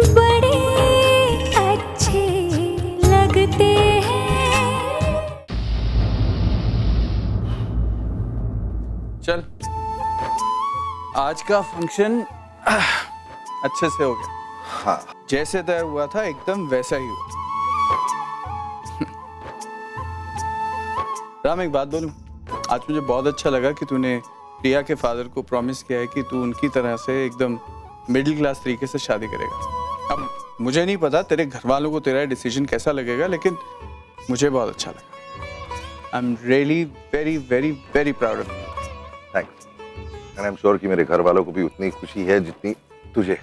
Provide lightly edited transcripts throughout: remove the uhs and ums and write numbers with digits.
बड़े अच्छे लगते हैं। चल, आज का फंक्शन अच्छे से हो गया। हाँ, जैसे तय हुआ था एकदम वैसा ही हुआ। राम, एक बात बोलूं? आज मुझे बहुत अच्छा लगा कि तूने प्रिया के फादर को प्रॉमिस किया है कि तू उनकी तरह से एकदम मिडिल क्लास तरीके से शादी करेगा। अब मुझे नहीं पता तेरे घर वालों को तेरा डिसीजन कैसा लगेगा, लेकिन मुझे बहुत अच्छा लगा। I am really very very very proud of you. Thanks. And I am sure कि मेरे घर वालों को भी उतनी खुशी है जितनी तुझे।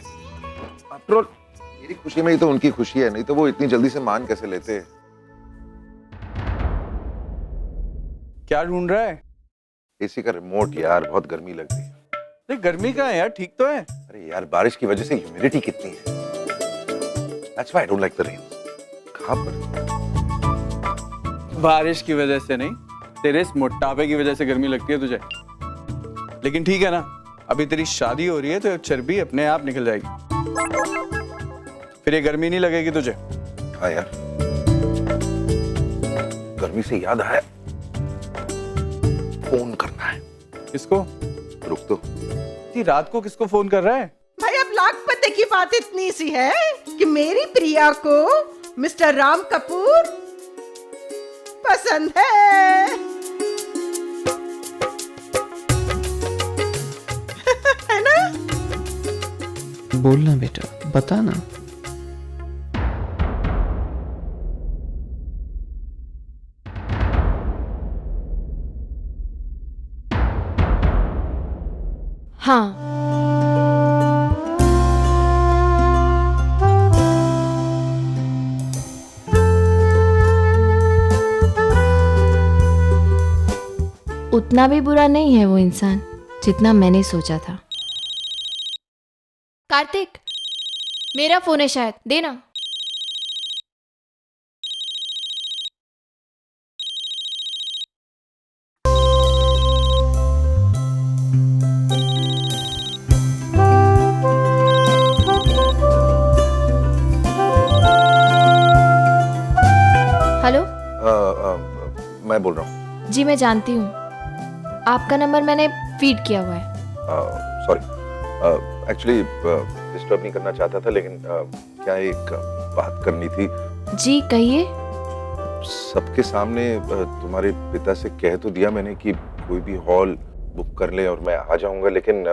आफ्टर ऑल मेरी खुशी में ही तो उनकी खुशी है, नहीं तो वो इतनी जल्दी से मान कैसे लेते। क्या ढूंढ रहा है? एसी का रिमोट यार, बहुत गर्मी लग रही है। अरे गर्मी का है यार, ठीक तो है। अरे यार, बारिश की वजह से ह्यूमिडिटी कितनी है। That's why I don't like the rain. कहाँ पर? बारिश की वजह से नहीं, तेरे इस मोटापे की वजह से गर्मी लगती है तुझे। लेकिन ठीक है ना, अभी तेरी शादी हो रही है तो चर्बी अपने आप निकल जाएगी, फिर ये गर्मी नहीं लगेगी तुझे। हाँ यार, गर्मी से याद आया, फोन करना है। किसको? रुक तो। इतनी रात को किसको फोन कर रहा है? भाई अब लाख पते की बात इतनी सी है कि मेरी प्रिया को मिस्टर राम कपूर पसंद है। है ना? बोलना बेटा, बता ना। हाँ, उतना भी बुरा नहीं है वो इंसान जितना मैंने सोचा था। कार्तिक, मेरा फोन है शायद, देना। हेलो। मैं बोल रहा हूँ। जी मैं जानती हूँ, आपका नंबर मैंने फीड किया हुआ है। सॉरी, एक्चुअली डिस्टर्ब नहीं करना चाहता था, लेकिन क्या एक बात करनी थी। जी कहिए। सबके सामने तुम्हारे पिता से कह तो दिया मैंने कि कोई भी हॉल बुक कर ले और मैं आ जाऊंगा, लेकिन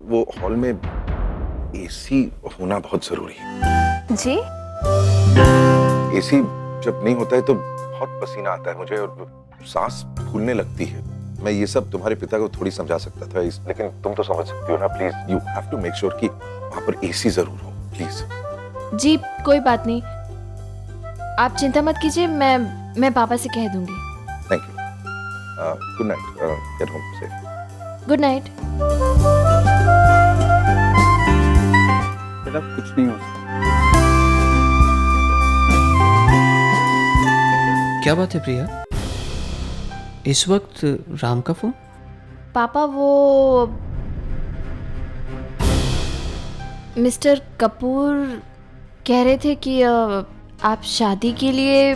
वो हॉल में एसी होना बहुत जरूरी है। जी? एसी जब नहीं होता है तो बहुत पसीना आता है मुझे और सांस फूलने लगती है। मैं ये सब तुम्हारे पिता को थोड़ी समझा सकता था, लेकिन तुम तो समझ सकती हो ना। Please, you have to make sure कि वहां पर एसी जरूर हो, प्लीज। जी कोई बात नहीं, आप चिंता मत कीजिए, मैं पापा से कह दूंगी। Thank you. Good night. Get home safe. Good night. बेटा कुछ नहीं हो सकता। क्या बात है प्रिया, इस वक्त राम का फोन? पापा वो मिस्टर कपूर कह रहे थे कि आप शादी के लिए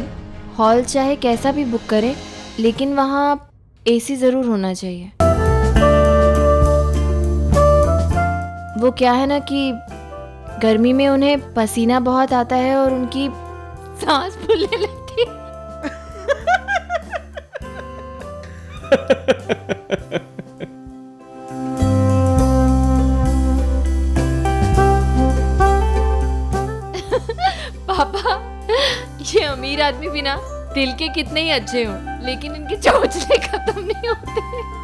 हॉल चाहे कैसा भी बुक करें, लेकिन वहाँ एसी ज़रूर होना चाहिए। वो क्या है ना कि गर्मी में उन्हें पसीना बहुत आता है और उनकी सांस फूलने लगती है। पापा, ये अमीर आदमी भी ना दिल के कितने ही अच्छे हों, लेकिन इनके चौचले खत्म नहीं होते।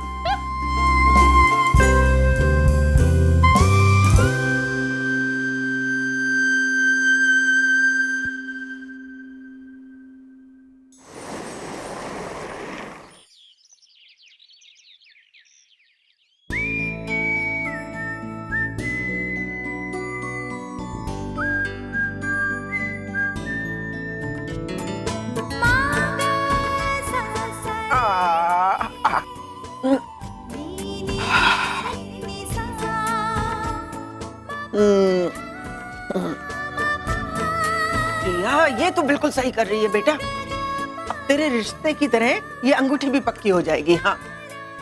प्रिया, ये तो बिल्कुल सही कर रही है बेटा। अब तेरे रिश्ते की तरह ये अंगूठी भी पक्की हो जाएगी। हाँ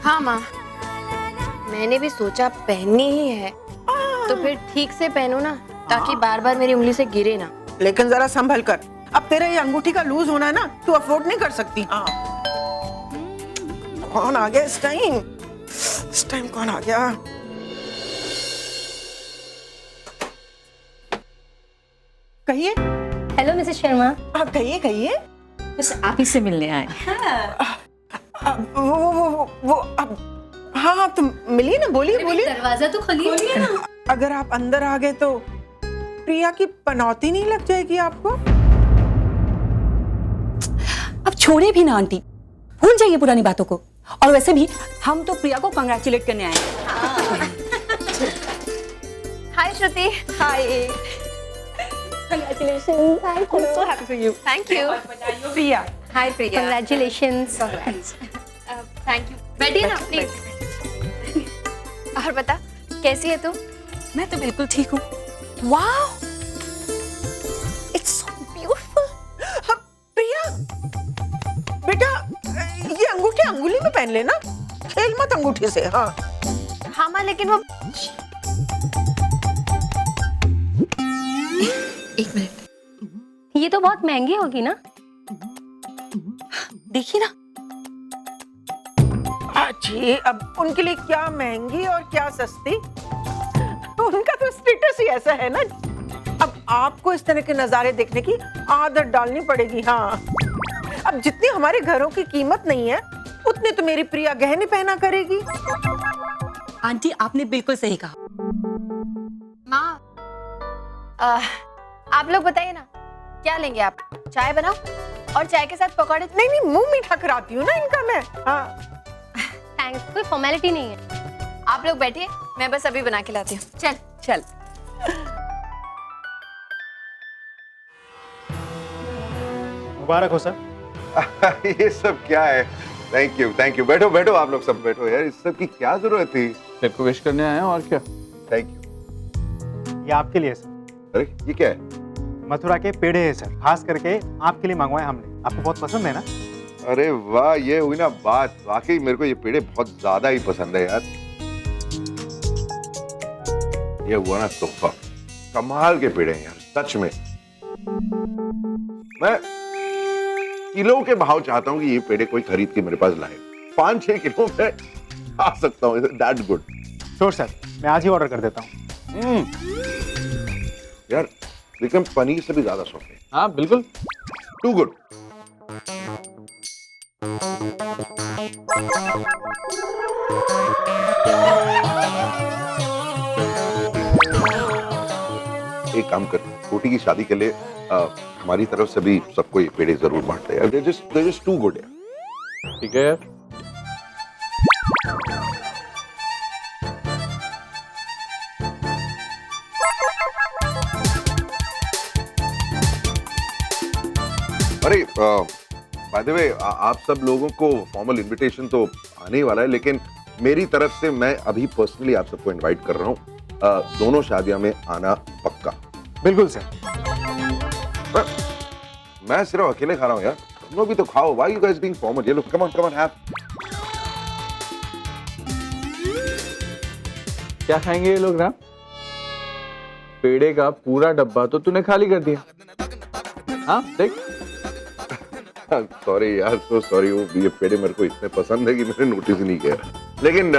हाँ माँ, मैंने भी सोचा पहननी ही है तो फिर ठीक से पहनूं ना, ताकि बार बार मेरी उंगली से गिरे ना। लेकिन जरा संभल कर, अब तेरा ये अंगूठी का लूज होना ना तू अफोर्ड नहीं कर सकती। हाँ, कौन आ गया इस टाइम? इस टाइम कौन आ गया? कहिए। हेलो मिसेस शर्मा, आप कहिए कहिए। बस आप ही से मिलने आए। वो अब हाँ तुम मिली ना, बोलिए बोलिए। दरवाजा तो खोलिए ना। अगर आप अंदर आ गए तो प्रिया की पनौती नहीं लग जाएगी आपको? अब छोड़े भी ना आंटी, भूल जाइए पुरानी बातों को। और वैसे भी हम तो प्रिया को कंग्रेचुलेट करने आए हैं। हाय श्रुति। हाय, Congratulations. I'm so happy for you. Thank you. Priya, hi Priya. Congratulations. Thank you. बैठिए ना प्लीज। और बता, कैसी है तू? मैं तो बिल्कुल ठीक हूँ। Wow, it's so beautiful. Priya बेटा, ये अंगूठी अंगुली में पहन लेना, खेल मत अंगूठी से। हाँ हाँ माँ, लेकिन वो एक मिनट, ये तो बहुत महंगी होगी ना? देखिए ना, अच्छी, अब उनके लिए क्या महंगी और क्या सस्ती, उनका तो स्टेटस ही ऐसा है ना। अब आपको इस तरह के नजारे देखने की आदत डालनी पड़ेगी। हाँ, अब जितनी हमारे घरों की कीमत नहीं है उतने तो मेरी प्रिया गहने पहना करेगी। आंटी आपने बिल्कुल सही कहा। माँ, आप लोग बताइए ना, क्या लेंगे आप? चाय बनाओ और चाय के साथ पकौड़े। नहीं नहीं, मुंह मीठा कराती हूँ ना इनका मैं। हाँ थैंक्स, कोई फॉर्मेलिटी नहीं है। आप लोग बैठिए, मैं बस अभी बना के लाती हूँ। चल चल, मुबारक हो सर। ये सब क्या है? Thank you. बैठो बैठो, आप लोग सब बैठो यार। इस सब की क्या जरूरत थी? तेरे को विश करने आए हैं और क्या। Thank you. ये आपके लिए सर। अरे ये क्या है? मथुरा के पेड़े हैं सर, खास करके आपके लिए मंगवाए हमने। आपको बहुत पसंद है ना? अरे वाह, ये हुई ना बात। वाकई मेरे को ये पेड़े बहुत ज्यादा ही पसंद है यार। ये हुआ ना तोहफा, कमाल के पेड़े हैं यार, सच में। मैं किलो के भाव चाहता हूँ कि ये पेड़े कोई खरीद के मेरे पास लाए। 5-6 किलो में आ सकता हूँ। That's good. श्योर सर, मैं आज ही ऑर्डर कर देता हूँ। यार लेकिन पनीर से भी ज्यादा सॉफ्ट है। हाँ बिल्कुल, टू गुड। एक काम कर, छोटी की शादी के लिए हमारी तरफ से भी सबको ये पेड़े जरूर बांटते हैं। They're just too good यार। ठीक है यार। अरे बाय द वे, आप सब लोगों को फॉर्मल इनविटेशन तो आने ही वाला है, लेकिन मेरी तरफ से मैं अभी पर्सनली आप सबको इनवाइट कर रहा हूँ। दोनों शादियां में आना पक्का। बिल्कुल सर। मैं सिर्फ अकेले खा रहा हूँ यार, तुम लोग भी तो खाओ। Why you guys being formal? ये लो, कम ऑन हैव। क्या खाएंगे ये लोग? राम, पेड़े का पूरा डब्बा तो तूने खाली कर दिया। हाँ देख। सॉरी यार, सो सॉरी। वो ये पेड़े मेरे को इतने पसंद है कि मैंने नोटिस ही नहीं किया। लेकिन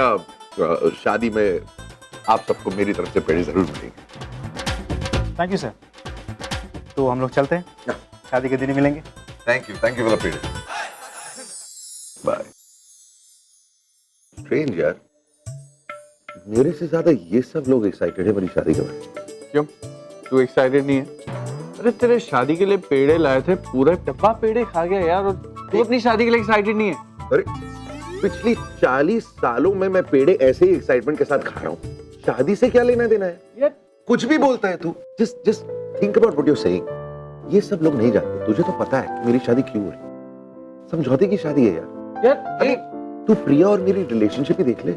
शादी में आप सबको मेरी तरफ से पेड़े जरूर मिलेंगे। Thank you sir. तो हम लोग चलते हैं, शादी के दिन ही मिलेंगे। थैंक यू फॉर द पेड़े। बाय। स्ट्रेंज यार, मेरे से ज्यादा ये सब लोग एक्साइटेड है मेरी शादी के बारे में। क्यों, तू एक्साइटेड नहीं है? अरे तेरे शादी के लिए पेड़े लाए थे, पूरा डब्बा पेड़े खा गया यार, और तू अपनी शादी के लिए एक्साइटेड नहीं है? अरे पिछली 40 सालों में मैं पेड़े ऐसे ही एक्साइटमेंट के साथ खा रहा हूँ। शादी से क्या लेना देना है यार? कुछ भी बोलता है तू। Just think about what you are saying. ये सब लोग नहीं जानते, तुझे तो पता है कि मेरी शादी क्यों हो रही। समझौते की शादी है यार। यार अरे तू प्रिया और मेरी रिलेशनशिप ही देख ले।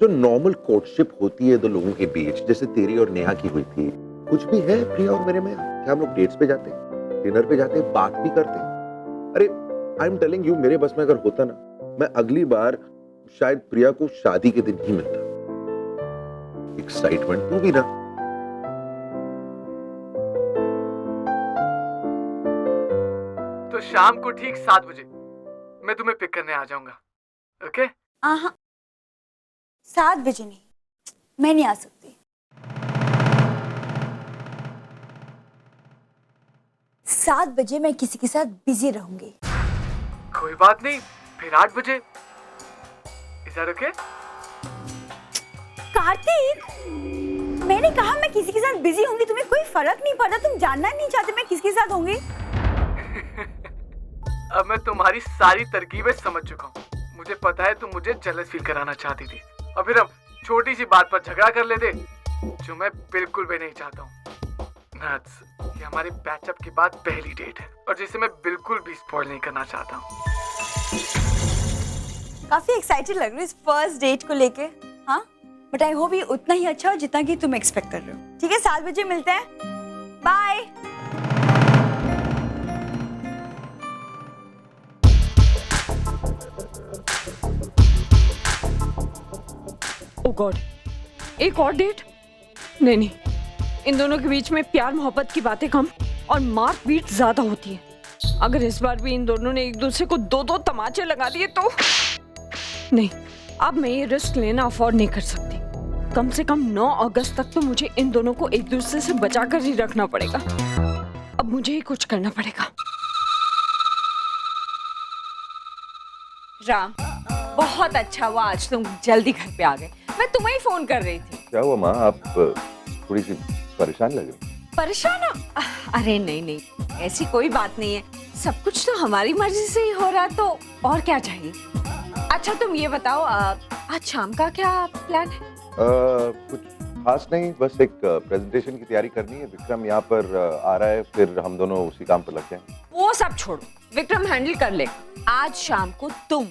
जो नॉर्मल कोर्टशिप होती है दो लोगों के बीच, जैसे तेरी और नेहा की हुई थी, कुछ भी है प्रिया और मेरे में? क्या हम लोग डेट्स पे जाते हैं, डिनर पे जाते हैं, बात भी करते हैं? अरे आई एम टेलिंग यू, मेरे बस में अगर होता ना, मैं अगली बार शायद प्रिया को शादी के दिन ही मिलता। एक्साइटमेंट तू भी ना। तो शाम को ठीक 7 बजे मैं तुम्हें पिक करने आ जाऊंगा, ओके? हाँ, 7 बजे नहीं, मैं नहीं आ सकती। 7 बजे मैं किसी के साथ बिजी रहूंगी। कोई बात नहीं, फिर 8 बजे। Is that okay? कार्तिक, मैंने कहा मैं किसी के साथ बिजी होंगी, तुम्हें कोई फर्क नहीं पड़ता? तुम जानना नहीं चाहते मैं किसके साथ होंगी? अब मैं तुम्हारी सारी तरकीबें समझ चुका हूँ। मुझे पता है तुम मुझे जेलस फील कराना चाहती थी, और फिर हम छोटी सी बात पर झगड़ा कर लेते, जो मैं बिल्कुल भी नहीं चाहता हूँ। नट्स, ये हमारी पैचअप के बाद पहली डेट है, और जिसे मैं बिल्कुल भी स्पॉइल नहीं करना चाहता हूँ। काफी एक्साइटेड लग रही हो इस फर्स्ट डेट को लेके, हाँ? बट आई होप ये उतना ही अच्छा हो जितना कि तुम एक्सपेक्ट कर रहे हो। ठीक है, 7 बजे मिलते हैं, बाय। ओह गॉड, एक और डेट? नहीं नहीं, इन दोनों के बीच में प्यार मोहब्बत की बातें कम और मार पीट ज्यादा होती है। अगर इस बार भी इन दोनों ने एक दूसरे को 2-2 तमाचे लगा दिए तो नहीं, अब मैं ये रिस्क लेना अफोर्ड नहीं कर सकती। कम से कम 9 अगस्त तक तो मुझे इन दोनों को एक दूसरे से बचाकर ही रखना पड़ेगा। अब मुझे ही कुछ करना पड़ेगा। राम, बहुत अच्छा हुआ आज तुम जल्दी घर पे आ गए। मैं तुम्हें ही फोन कर रही थी। क्या हुआ माँ, आप थोड़ी सी परेशान लग रही? परेशान हो? अरे नहीं नहीं, ऐसी कोई बात नहीं है। सब कुछ तो हमारी मर्जी से ही हो रहा है, तो और क्या चाहिए। अच्छा तुम ये बताओ, आज शाम का क्या प्लान है? कुछ खास नहीं, बस एक प्रेजेंटेशन की तैयारी करनी है। विक्रम यहाँ पर आ रहा है, फिर हम दोनों उसी काम पर लग जाएंगे। वो सब छोड़ो, विक्रम हैंडल कर ले। आज शाम को तुम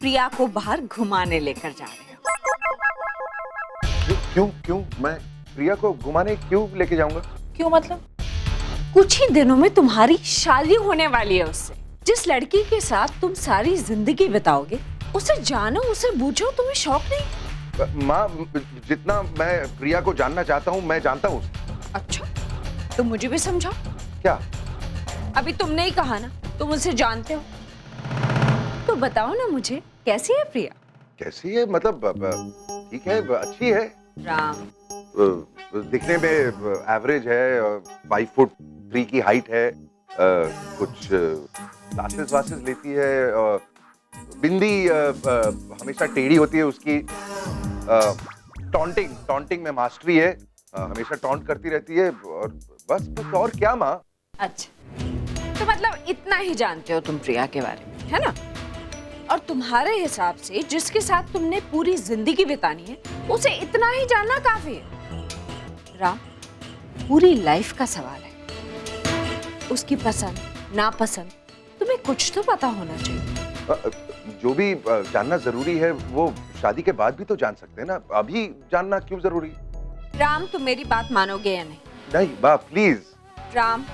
प्रिया को बाहर घुमाने लेकर जा रहे हो। क्यों मैं प्रिया को घुमाने क्यों लेके जाऊंगा? क्यों मतलब? कुछ ही दिनों में तुम्हारी शादी होने वाली है उससे। जिस लड़की के साथ तुम सारी जिंदगी बिताओगे, उसे जानो, उसे बूझो, तुम्हें शौक नहीं? माँ, जितना मैं प्रिया को जानना चाहता हूँ मैं जानता हूँ। अच्छा, तुम मुझे भी समझाओ। क्या? अभी तुमने ही कहा ना तुम उसे जानते हो, तो बताओ ना मुझे, कैसी है प्रिया? कैसी है मतलब? ठीक है, अच्छी है। राम, दिखने में एवरेज है, 5 फुट 3 की हाइट है, कुछ क्लासेस वासेस लेती है, बिंदी हमेशा टेढ़ी होती है उसकी, टॉन्टिंग में मास्टरी है, हमेशा टॉन्ट करती रहती है, और बस और क्या माँ? अच्छा, तो मतलब इतना ही जानते हो तुम प्रिया के बारे में, है ना? और तुम्हारे हिसाब से जिसके साथ तुमने पूरी जिंदगी बितानी है, उसे इतना ही जानना काफी है। राम, पूरी लाइफ का सवाल है। उसकी पसंद नापसंद तुम्हें कुछ तो पता होना चाहिए। जो भी जानना जरूरी है वो शादी के बाद भी तो जान सकते हैं ना, अभी जानना क्यों जरूरी? राम, तुम मेरी बात मानोगे या नहीं? नहीं बा, प्लीज। राम,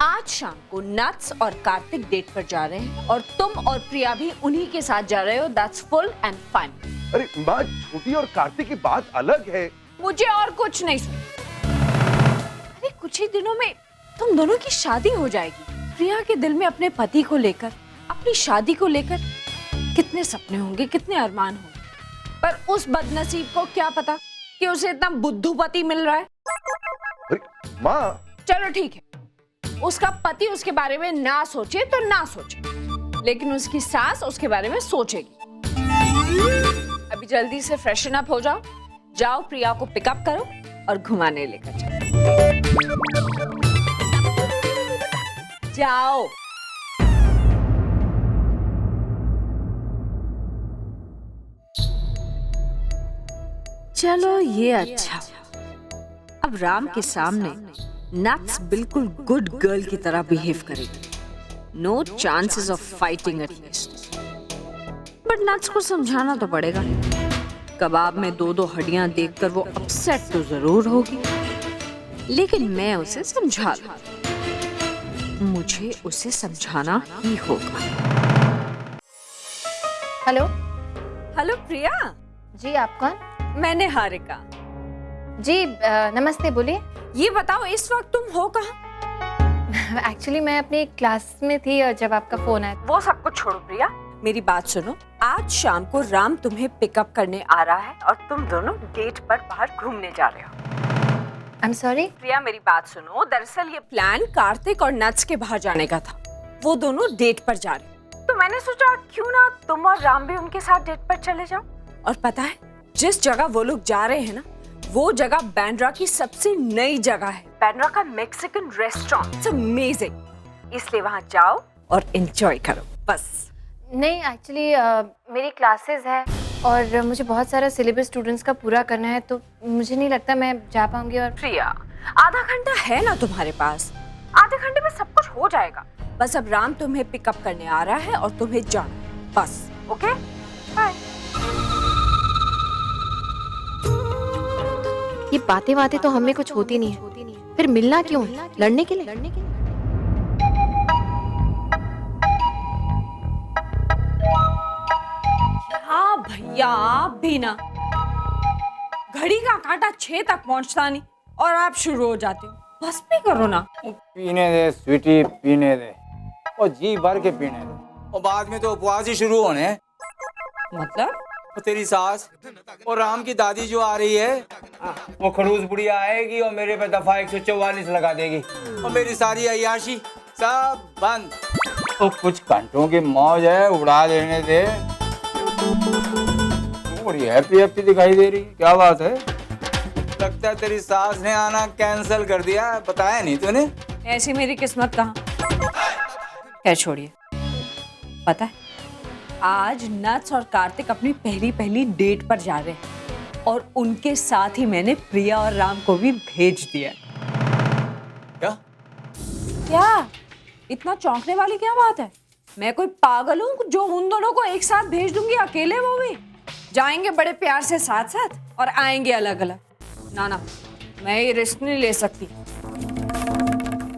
आज शाम को नट्स और कार्तिक डेट पर जा रहे हैं, और तुम और प्रिया भी उन्हीं के साथ जा रहे हो। That's full and fine. अरे माँ, छोटी और कार्तिक की बात अलग है। मुझे और कुछ नहीं सुन। अरे कुछ ही दिनों में तुम दोनों की शादी हो जाएगी। प्रिया के दिल में अपने पति को लेकर, अपनी शादी को लेकर कितने सपने होंगे, कितने अरमान होंगे, पर उस बदनसीब को क्या पता कि उसे इतना बुद्धू पति मिल रहा है। अरे माँ, चलो ठीक है, उसका पति उसके बारे में ना सोचे तो ना सोचे, लेकिन उसकी सास उसके बारे में सोचेगी। अभी जल्दी से फ्रेशन अप हो जाओ, जाओ प्रिया को पिकअप करो और घुमाने लेकर जाओ। चलो ये अच्छा, अब राम के सामने नट्स बिल्कुल गुड गर्ल की तरह बिहेव करेगी। No chances of fighting at least. But nuts को समझाना तो पड़ेगा। कबाब में 2-2 हड्डियां देखकर वो अपसेट तो जरूर होगी, लेकिन मैं उसे समझा लूं। मुझे उसे समझाना ही होगा। हेलो। हेलो प्रिया। जी, आप कौन? मैंने हारिका। जी नमस्ते, बोलिए। ये बताओ इस वक्त तुम हो कहाँ? एक्चुअली मैं अपनी क्लास में थी और जब आपका फोन आया। वो सब कुछ छोड़ो प्रिया, मेरी बात सुनो। आज शाम को राम तुम्हें पिकअप करने आ रहा है और तुम दोनों डेट पर बाहर घूमने जा रहे हो। I am sorry. प्रिया मेरी बात सुनो, दरअसल ये प्लान कार्तिक और नट्स के बाहर जाने का था। वो दोनों डेट पर जा रहे, तो मैंने सोचा क्यों ना तुम और राम भी उनके साथ डेट पर चले जाओ। और पता है जिस जगह वो लोग जा रहे हैं ना, वो जगह बैंड्रा की सबसे नई जगह है। बैंड्रा का मैक्सिकन रेस्टोरेंट, इट्स अमेजिंग। इसलिए वहाँ जाओ और एंजॉय करो बस। नहीं, एक्चुअली मेरी क्लासेस है और मुझे बहुत सारा सिलेबस स्टूडेंट्स का पूरा करना है, तो मुझे नहीं लगता मैं जा पाऊंगी। और प्रिया आधा घंटा है ना तुम्हारे पास, आधे घंटे में सब कुछ हो जाएगा। बस अब राम तुम्हें पिकअप करने आ रहा है और तुम्हें जाना है बस। Okay bye. ये बातें तो हमें कुछ होती नहीं है, फिर मिलना क्यों? लड़ने के लिए? हाँ भैया, आप भी ना, घड़ी का कांटा 6 तक पहुंचता नहीं और आप शुरू हो जाते हो। बस भी करो ना। पीने दे स्वीटी, पीने दे, और जी भर के पीने दे, और बाद में तो उपवास ही शुरू होने हैं। मतलब? और तेरी सास और राम की दादी जो आ रही है, वो खड़ूस बुढ़िया आएगी और मेरे पे दफा 144 लगा देगी और मेरी सारी अय्याशी सब बंद। तो कुछ घंटों की मौज है, उड़ा देने दे। बड़ी हैप्पी दिखाई दे रही, क्या बात है? लगता है तेरी सास ने आना कैंसिल कर दिया, बताया नहीं तूने? ऐसी मेरी किस्मत कहाँ। खैर छोड़िए, पता है आज नट्स और कार्तिक अपनी पहली डेट पर जा रहे हैं और उनके साथ ही मैंने प्रिया और राम को भी भेज दिया। क्या इतना चौंकने वाली क्या बात है? मैं कोई पागल हूँ जो उन दोनों को एक साथ भेज दूंगी अकेले? वो भी जाएंगे बड़े प्यार से साथ साथ और आएंगे अलग अलग। ना, मैं ये रिस्क नहीं ले सकती।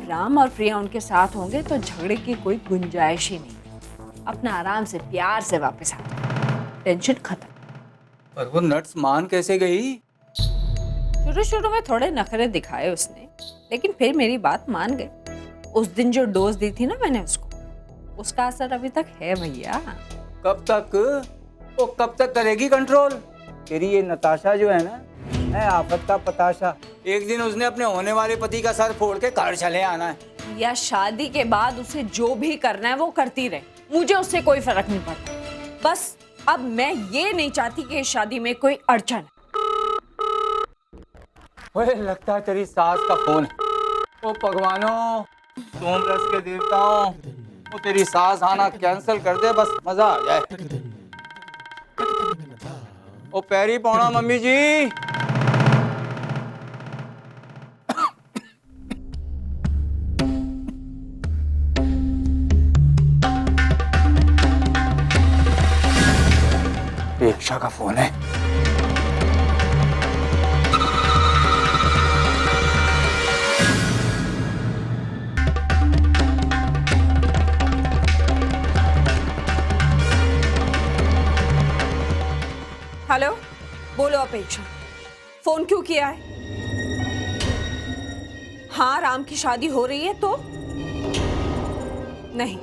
राम और प्रिया उनके साथ होंगे तो झगड़े की कोई गुंजाइश ही नहीं। अपना आराम से प्यार से वापस आ, टेंशन खत्म। पर वो नट्स मान कैसे गई? शुरू में थोड़े नखरे दिखाए उसने, लेकिन फिर मेरी बात मान गई। उस दिन जो डोज दी थी ना मैंने उसको, उसका असर अभी तक है भैया। कब तक? वो कब तक करेगी कंट्रोल? तेरी ये नताशा जो है ना, है आफत का पताशा। एक दिन उसने अपने होने वाले पति का सर फोड़ के घर चले आना है। या शादी के बाद उसे जो भी करना है वो करती रहे, मुझे उससे कोई फर्क नहीं पड़ता। बस अब मैं ये नहीं चाहती कि इस शादी में कोई अड़चन। ओए, लगता है तेरी सास का फोन है। ओ भगवानों, सोम रस के देवताओं, वो तेरी सास आना कैंसिल कर दे, बस मजा आ जाए। ओ पैरी पौना मम्मी जी। प्रेक्षा का फोन है। हेलो, बोलो अपेक्षा, फोन क्यों किया है? हाँ, राम की शादी हो रही है तो नहीं,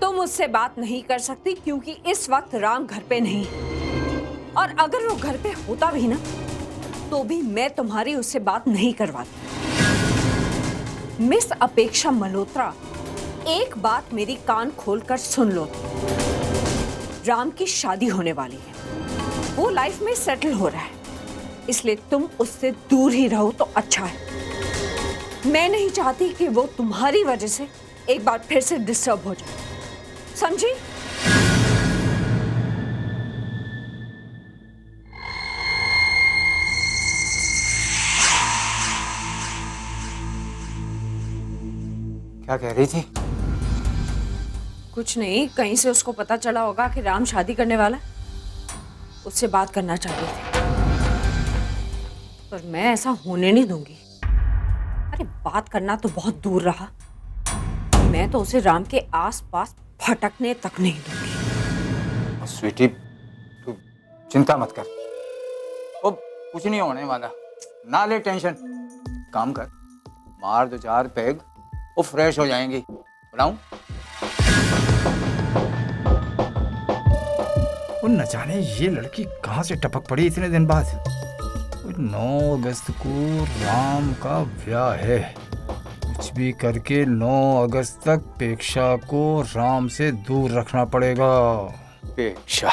तुम मुझसे बात नहीं कर सकती क्योंकि इस वक्त राम घर पे नहीं है। और अगर वो घर पे होता भी ना, तो भी मैं तुम्हारी उससे बात नहीं करवाती। मिस अपेक्षा मल्होत्रा, एक बात मेरी कान खोलकर सुन लो। राम की शादी होने वाली है, वो लाइफ में सेटल हो रहा है, इसलिए तुम उससे दूर ही रहो तो अच्छा है। मैं नहीं चाहती कि वो तुम्हारी वजह से एक बार फिर से डिस्टर्ब हो जाए, समझी? क्या कह रही थी? कुछ नहीं, कहीं से उसको पता चला होगा कि राम शादी करने वाला है। उससे बात करना चाहते थे, पर मैं ऐसा होने नहीं दूंगी। अरे बात करना तो बहुत दूर रहा, मैं तो उसे राम के आसपास भटकने तक नहीं दूंगी। स्वीटी तू चिंता मत कर, वो कुछ नहीं होने वाला, ना ले टेंशन। काम कर, मार 2-4 पैग, वो फ्रेश हो जाएंगी। बताऊं? वो न जाने ये लड़की कहाँ से टपक पड़ी इतने दिन बाद। 9 अगस्त को राम का ब्याह है, कुछ भी करके 9 अगस्त तक पेक्षा को राम से दूर रखना पड़ेगा। पेक्षा